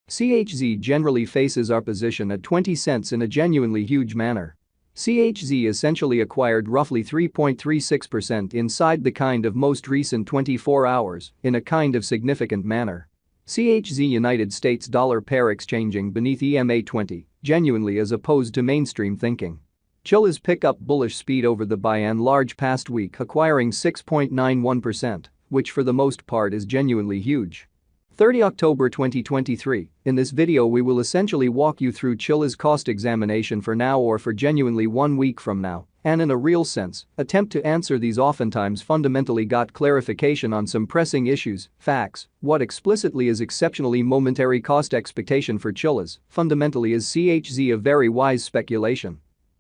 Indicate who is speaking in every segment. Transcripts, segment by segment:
Speaker 1: CHZ generally faces opposition at 20 cents in a genuinely huge manner. CHZ essentially acquired roughly 3.36% inside the kind of most recent 24 hours in a kind of significant manner. CHZ United States dollar pair exchanging beneath EMA 20, genuinely as opposed to mainstream thinking. Chilliz pick up bullish speed over the by and large past week, acquiring 6.91%, which for the most part is genuinely huge. 30 October 2023, in this video we will essentially walk you through Chilliz cost examination for now or for genuinely 1 week from now, and in a real sense, attempt to answer these oftentimes fundamentally got clarification on some pressing issues, facts, what explicitly is exceptionally momentary cost expectation for Chilliz, fundamentally is CHZ a very wise speculation.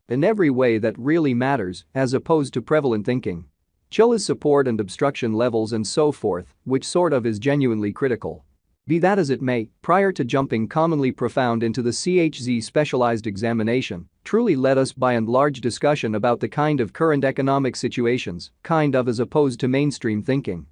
Speaker 1: In every way that really matters, as opposed to prevalent thinking. Chilliz support and obstruction levels and so forth, which sort of is genuinely critical. Be that as it may, prior to jumping commonly profound into the CHZ specialized examination, truly let us by and large discussion about the kind of current economic situations, kind of as opposed to mainstream thinking.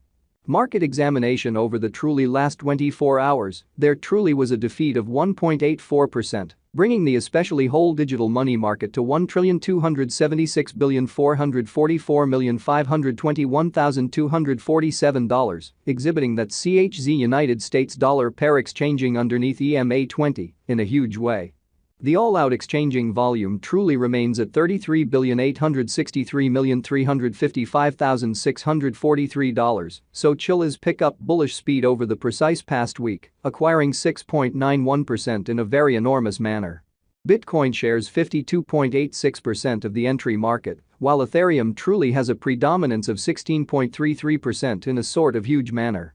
Speaker 1: Market examination over the truly last 24 hours, there truly was a defeat of 1.84%, bringing the especially whole digital money market to $1,276,444,521,247, exhibiting that CHZ United States dollar pair exchanging underneath EMA 20 in a huge way. The all-out exchanging volume truly remains at $33,863,355,643, so Chilliz pick up bullish speed over the precise past week, acquiring 6.91% in a very enormous manner. Bitcoin shares 52.86% of the entry market, while Ethereum truly has a predominance of 16.33% in a sort of huge manner.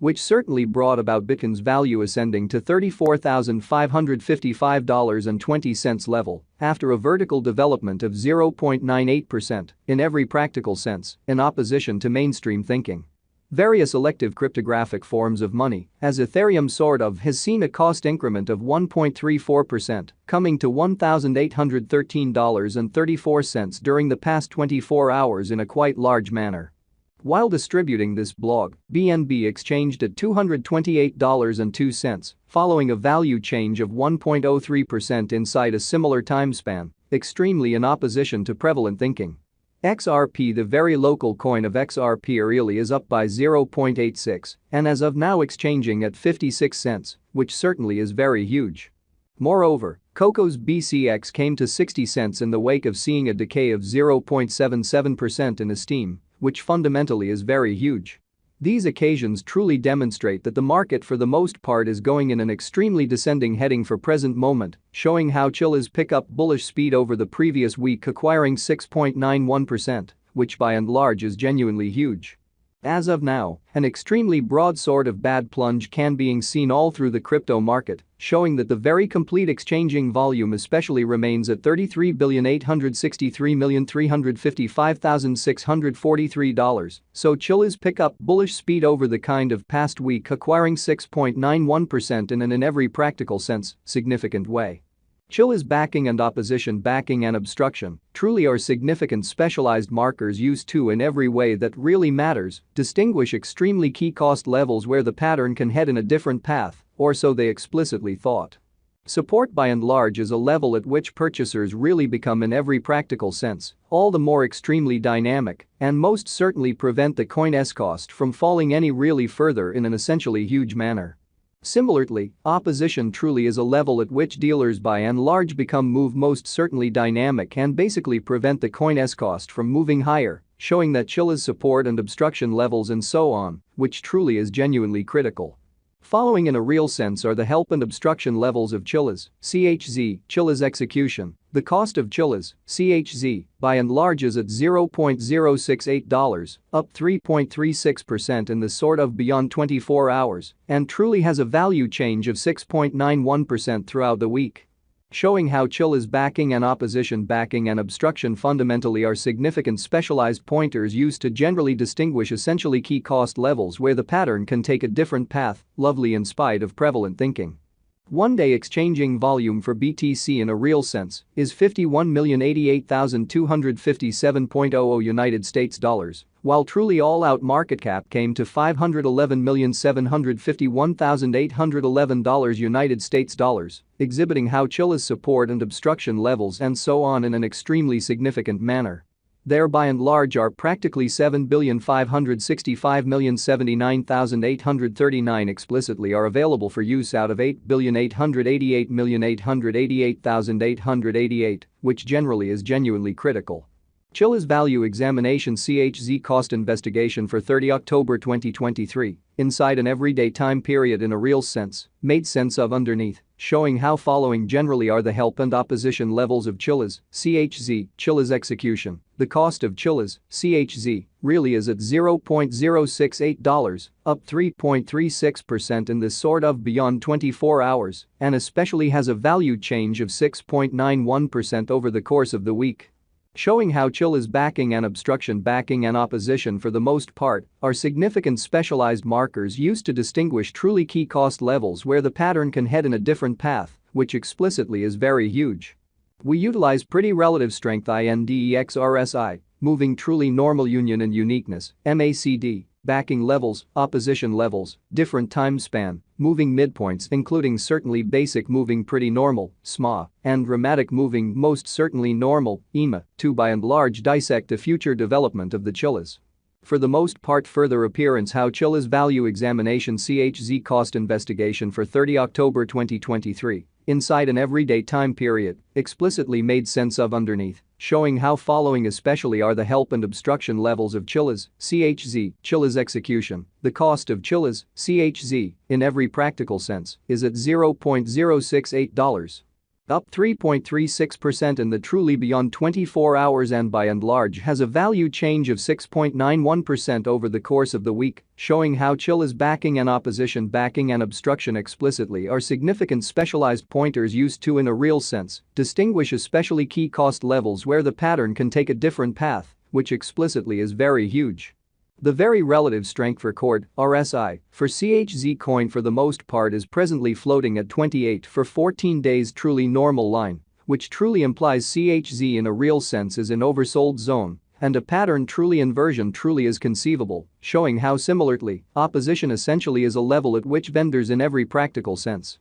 Speaker 1: Which certainly brought about Bitcoin's value ascending to $34,555.20 level after a vertical development of 0.98% in every practical sense, in opposition to mainstream thinking. Various elective cryptographic forms of money, as Ethereum sort of has seen a cost increment of 1.34%, coming to $1,813.34 during the past 24 hours in a quite large manner. While distributing this blog, BNB exchanged at $228.02, following a value change of 1.03% inside a similar time span, extremely in opposition to prevalent thinking. XRP, the very local coin of XRP really, is up by 0.86 and as of now exchanging at 56 cents, which certainly is very huge. Moreover, Coco's BCX came to 60 cents in the wake of seeing a decay of 0.77% in esteem, which fundamentally is very huge. These occasions truly demonstrate that the market for the most part is going in an extremely descending heading for present moment, showing how Chilliz pick up bullish speed over the previous week, acquiring 6.91%, which by and large is genuinely huge. As of now, an extremely broad sort of bad plunge can be seen all through the crypto market, showing that the very complete exchanging volume especially remains at $33,863,355,643, so Chilliz pick up bullish speed over the kind of past week, acquiring 6.91% in an in every practical sense, significant way. Chilliz backing and opposition backing and obstruction truly are significant specialized markers used to in every way that really matters, distinguish extremely key cost levels where the pattern can head in a different path, or so they explicitly thought. Support by and large is a level at which purchasers really become in every practical sense all the more extremely dynamic and most certainly prevent the coin's cost from falling any really further in an essentially huge manner. Similarly, opposition truly is a level at which dealers by and large become most certainly dynamic and basically prevent the coin's cost from moving higher, showing that Chilliz support and obstruction levels and so on, which truly is genuinely critical. Following in a real sense are the help and obstruction levels of Chilliz, CHZ, Chilliz execution. The cost of Chilliz, CHZ, by and large is at $0.068, up 3.36% in the sort of beyond 24 hours, and truly has a value change of 6.91% throughout the week. Showing how Chilliz backing and opposition backing and obstruction fundamentally are significant specialized pointers used to generally distinguish essentially key cost levels where the pattern can take a different path, lovely in spite of prevalent thinking. One-day exchanging volume for BTC in a real sense is 51,088,257.00 United States dollars, while truly all-out market cap came to $511,751,811 United States dollars, exhibiting how Chilliz support and obstruction levels and so on in an extremely significant manner. There by and large are practically 7,565,079,839 explicitly are available for use out of 8,888,888,888, which generally is genuinely critical. Chilliz Value Examination CHZ Cost Investigation for 30 October 2023, inside an everyday time period in a real sense, made sense of underneath, showing how following generally are the help and opposition levels of Chilliz, CHZ, Chilliz execution. The cost of Chilliz, CHZ, really is at $0.068, up 3.36% in this sort of beyond 24 hours, and especially has a value change of 6.91% over the course of the week. Showing how Chilliz backing and obstruction backing and opposition for the most part are significant specialized markers used to distinguish truly key cost levels where the pattern can head in a different path, which explicitly is very huge. We utilize pretty relative strength INDEX RSI, moving truly normal union and uniqueness, MACD, backing levels, opposition levels, different time span, moving midpoints including certainly basic moving pretty normal, SMA, and dramatic moving most certainly normal, EMA, to by and large dissect the future development of the Chilliz. For the most part further appearance how Chilliz Value Examination CHZ Cost Investigation for 30 October 2023, inside an everyday time period, explicitly made sense of underneath, showing how following especially are the help and obstruction levels of Chilliz, CHZ, Chilliz execution. The cost of Chilliz, CHZ, in every practical sense, is at $0.068. Up 3.36% in the truly beyond 24 hours and by and large has a value change of 6.91% over the course of the week, showing how Chilliz backing and opposition backing and obstruction explicitly are significant specialized pointers used to in a real sense distinguish especially key cost levels where the pattern can take a different path, which explicitly is very huge. The very relative strength record, RSI, for CHZ coin for the most part is presently floating at 28 for 14 days truly normal line, which truly implies CHZ in a real sense is in oversold zone, and a pattern truly inversion truly is conceivable, showing how similarly, opposition essentially is a level at which vendors in every practical sense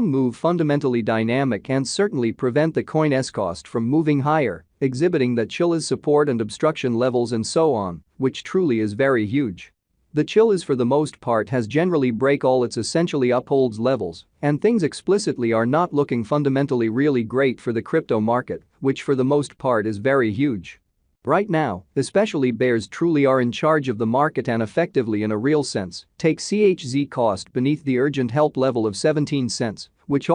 Speaker 1: move fundamentally dynamic and certainly prevent the coin's cost from moving higher, exhibiting that Chilliz support and obstruction levels and so on, which truly is very huge. The Chilliz for the most part has generally break all its essentially upholds levels, and things explicitly are not looking fundamentally really great for the crypto market, which for the most part is very huge. Right now, especially bears truly are in charge of the market and effectively in a real sense take CHZ cost beneath the urgent help level of 17 cents, which